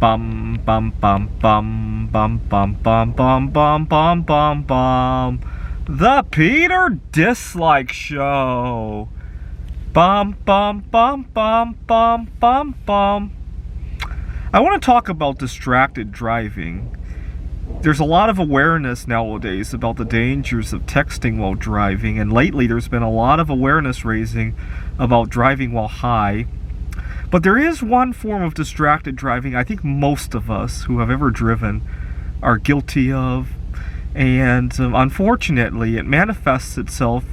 Bum bum bum bum bum bum bum bum bum bum bum bum. The Peter Dislike Show. Bum bum bum bum bum bum bum. I want to talk about distracted driving. There's a lot of awareness nowadays about the dangers of texting while driving, and lately there's been a lot of awareness raising about driving while high. But there is one form of distracted driving I think most of us who have ever driven are guilty of, and unfortunately it manifests itself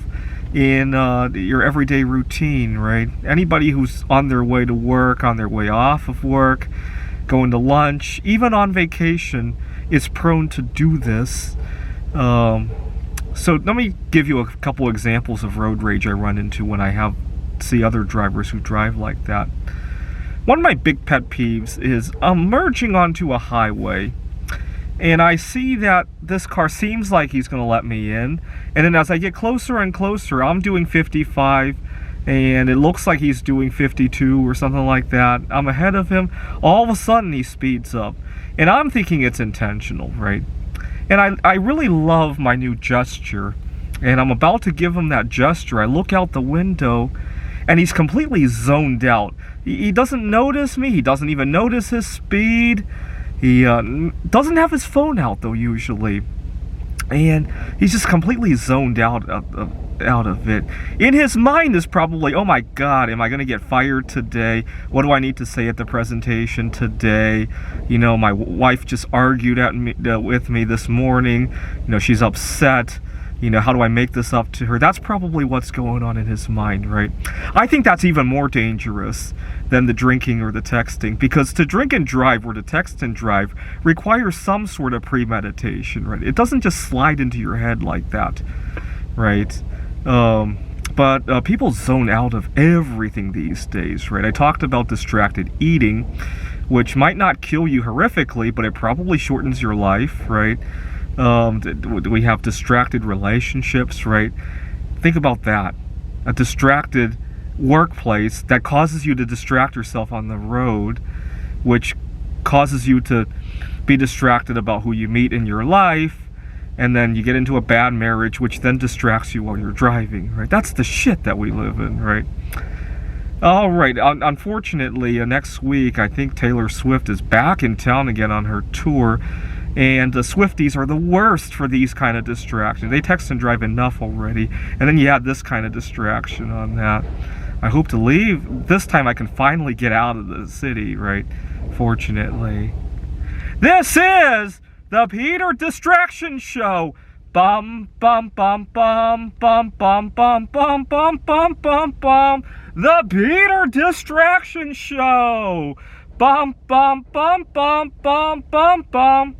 in your everyday routine, right? Anybody who's on their way to work, on their way off of work, going to lunch, even on vacation, is prone to do this. So let me give you a couple examples of road rage I run into when I see other drivers who drive like that. One of my big pet peeves is I'm merging onto a highway, and I see that this car seems like he's going to let me in, and then as I get closer and closer, I'm doing 55, and it looks like he's doing 52 or something like that. I'm ahead of him. All of a sudden, he speeds up, and I'm thinking it's intentional, right? And I really love my new gesture, and I'm about to give him that gesture. I look out the window, and he's completely zoned out. He doesn't notice me. He doesn't even notice his speed. He doesn't have his phone out, though, usually. And he's just completely zoned out of it. In his mind is probably, oh my God, am I going to get fired today? What do I need to say at the presentation today? You know, my wife just argued with me this morning. You know, she's upset. You know, how do I make this up to her? That's probably what's going on in his mind, right? I think that's even more dangerous than the drinking or the texting, because to drink and drive or to text and drive requires some sort of premeditation, right? It doesn't just slide into your head like that, right? But people zone out of everything these days, right? I talked about distracted eating, which might not kill you horrifically, but it probably shortens your life, right? We have distracted relationships, right? Think about that. A distracted workplace that causes you to distract yourself on the road, which causes you to be distracted about who you meet in your life, and then you get into a bad marriage, which then distracts you while you're driving, right? That's the shit that we live in, right? All right, unfortunately, next week, I think Taylor Swift is back in town again on her tour. And the Swifties are the worst for these kind of distractions. They text and drive enough already, and then you add this kind of distraction on that. I hope to leave. This time I can finally get out of the city, right? Fortunately. This is the Peter Distraction Show. Bum, bum, bum, bum, bum, bum, bum, bum, bum, bum, bum, bum. The Peter Distraction Show. Bum, bum, bum, bum, bum, bum, bum.